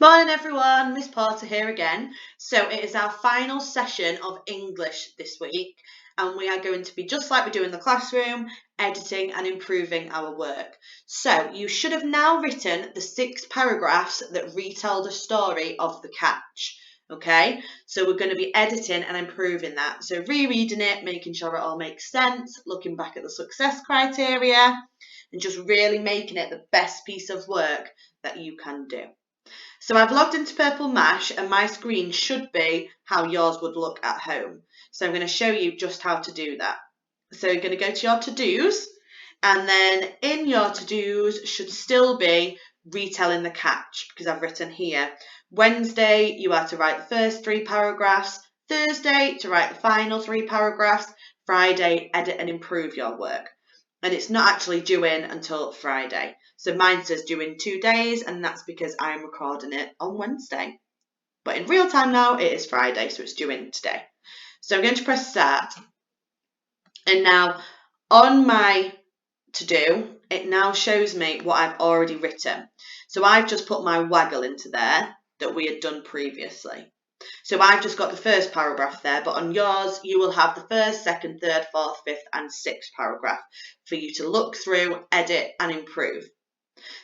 Morning everyone, Miss Porter here again. So it is our final session of English this week and we are going to be just like we do in the classroom, editing and improving our work. So you should have now written the 6 paragraphs that retell the story of the catch. Okay, so we're going to be editing and improving that. So rereading it, making sure it all makes sense, looking back at the success criteria and just really making it the best piece of work that you can do. So I've logged into Purple Mash and my screen should be how yours would look at home. So I'm going to show you just how to do that. So you're going to go to your to-dos and then in your to-dos should still be retelling the catch because I've written here. Wednesday, you are to write the first 3 paragraphs. Thursday, to write the final 3 paragraphs. Friday, edit and improve your work. And it's not actually due in until Friday. So mine says due in 2 days, and that's because I'm recording it on Wednesday. But in real time now, it is Friday, so it's due in today. So I'm going to press start. And now on my to-do, it now shows me what I've already written. So I've just put my waggle into there that we had done previously. So I've just got the first paragraph there, but on yours, you will have the first, second, third, fourth, fifth, and sixth paragraph for you to look through, edit, and improve.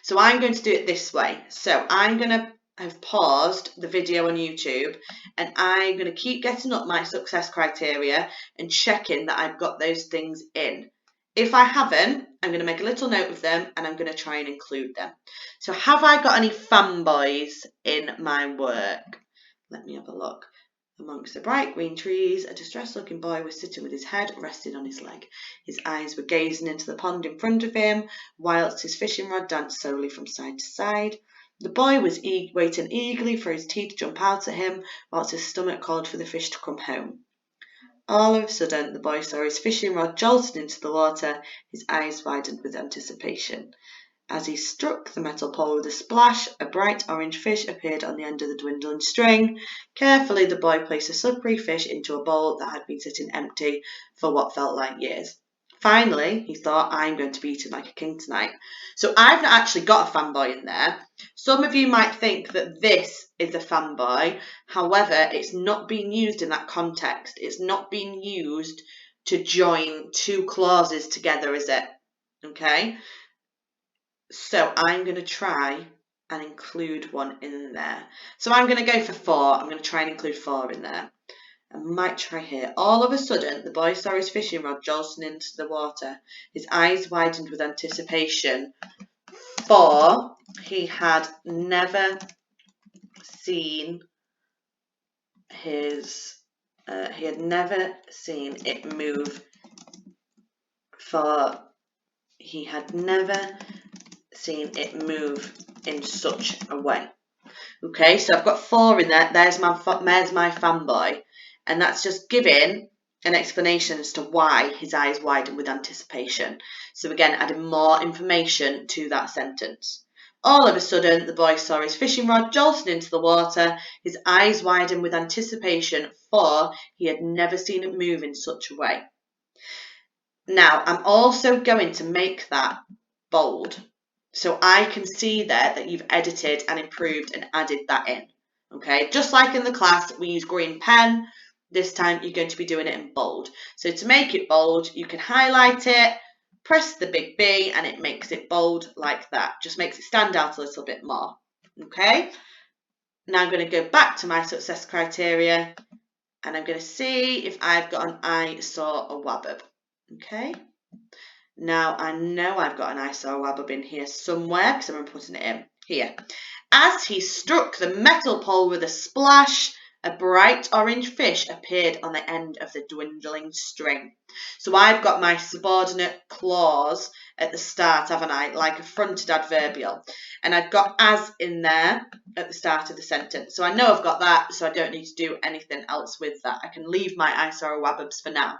So I'm going to do it this way. So I'm going to have paused the video on YouTube and I'm going to keep getting up my success criteria and checking that I've got those things in. If I haven't, I'm going to make a little note of them and I'm going to try and include them. So have I got any fanboys in my work? Let me have a look. Amongst the bright green trees, a distressed-looking boy was sitting with his head rested on his leg. His eyes were gazing into the pond in front of him, whilst his fishing rod danced slowly from side to side. The boy was waiting eagerly for his teeth to jump out at him, whilst his stomach called for the fish to come home. All of a sudden, the boy saw his fishing rod jolting into the water. His eyes widened with anticipation. As he struck the metal pole with a splash, a bright orange fish appeared on the end of the dwindling string. Carefully, the boy placed a slippery fish into a bowl that had been sitting empty for what felt like years. Finally, he thought, I'm going to be eaten like a king tonight. So I've not actually got a fanboy in there. Some of you might think that this is a fanboy. However, it's not being used in that context. It's not being used to join 2 clauses together, is it? Okay. So I'm going to try and include one in there. So I'm going to go for 4. I'm going to try and include 4 in there. I might try here. All of a sudden, the boy saw his fishing rod jolting into the water. His eyes widened with anticipation, for he had never seen it move. For he had never seen it move in such a way. Okay, so I've got 4 in there. There's my fanboy, and that's just giving an explanation as to why his eyes widened with anticipation. So again, adding more information to that sentence. All of a sudden, the boy saw his fishing rod jolting into the water. His eyes widened with anticipation, for he had never seen it move in such a way. Now, I'm also going to make that bold. So I can see there that you've edited and improved and added that in. Okay, just like in the class, we use green pen. This time you're going to be doing it in bold. So to make it bold, you can highlight it, press the big B, and it makes it bold like that. Just makes it stand out a little bit more. Okay, now I'm going to go back to my success criteria and I'm going to see if I've got an I saw a wabbab. Okay. Now, I know I've got an I saw a wabbab in here somewhere because I'm putting it in here. As he struck the metal pole with a splash, a bright orange fish appeared on the end of the dwindling string. So I've got my subordinate clause at the start, haven't I? Like a fronted adverbial. And I've got as in there at the start of the sentence. So I know I've got that, so I don't need to do anything else with that. I can leave my I saw a wabbabs for now.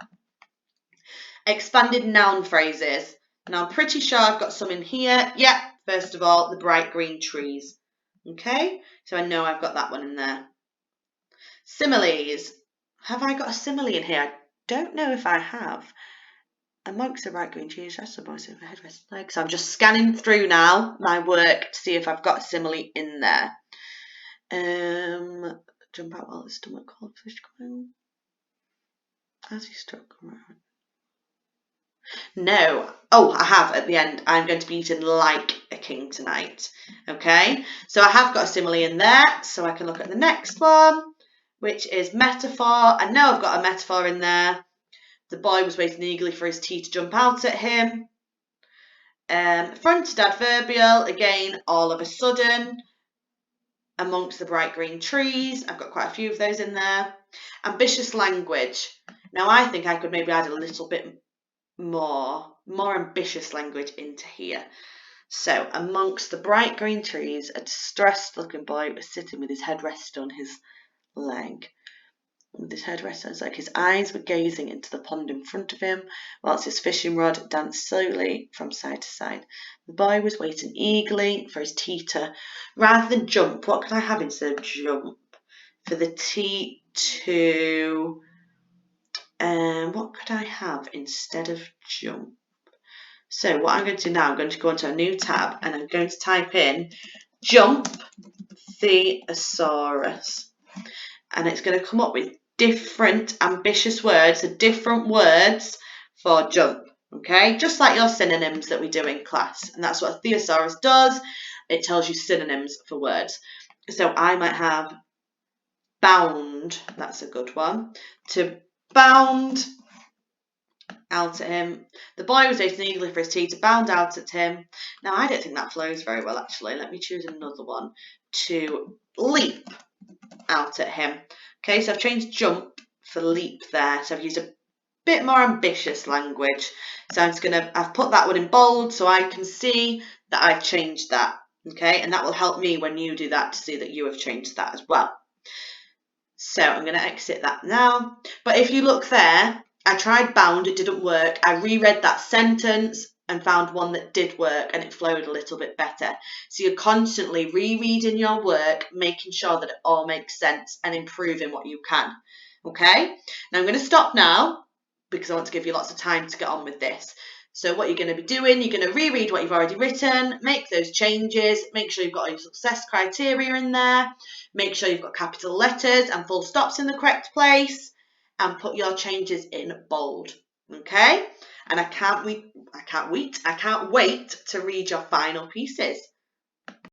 Expanded noun phrases. Now I'm pretty sure I've got some in here. Yeah, first of all, the bright green trees. Okay, so I know I've got that one in there. Similes. Have I got a simile in here? I don't know if I have. Amongst the bright green trees, that's the voice of a head resting leg. So I'm just scanning through now my work to see if I've got a simile in there. Jump out while the stomach called fish come out. As he struck around. No. Oh, I have at the end. I'm going to be eating like a king tonight. Okay. So I have got a simile in there. So I can look at the next one, which is metaphor. I know I've got a metaphor in there. The boy was waiting eagerly for his tea to jump out at him. Fronted adverbial, again, all of a sudden, amongst the bright green trees. I've got quite a few of those in there. Ambitious language. Now I think I could maybe add a little bit more ambitious language into here. So, amongst the bright green trees, a distressed looking boy was sitting with his head rested on his leg. With his head rested, it's like his eyes were gazing into the pond in front of him, whilst his fishing rod danced slowly from side to side. The boy was waiting eagerly for his tea to, rather than jump, what could I have instead of jump? For the tea to, what could I have instead of jump? So what I'm going to do now, I'm going to go into a new tab and I'm going to type in jump thesaurus. And it's going to come up with different ambitious words, so different words for jump, okay? Just like your synonyms that we do in class. And that's what a thesaurus does. It tells you synonyms for words. So I might have bound, that's a good one. To bound out at him. The boy was waiting eagerly for his tea to bound out at him. Now, I don't think that flows very well, actually. Let me choose another one. To leap out at him. Okay, so I've changed jump for leap there. So I've used a bit more ambitious language. So I've put that one in bold so I can see that I've changed that. Okay, and that will help me when you do that to see that you have changed that as well. So I'm going to exit that now. But if you look there, I tried bound, it didn't work. I reread that sentence and found one that did work and it flowed a little bit better. So you're constantly rereading your work, making sure that it all makes sense and improving what you can. Okay? Now I'm going to stop now because I want to give you lots of time to get on with this. So what you're going to be doing, you're going to reread what you've already written, make those changes, make sure you've got your success criteria in there, make sure you've got capital letters and full stops in the correct place, and put your changes in bold. Okay? And I can't wait to read your final pieces.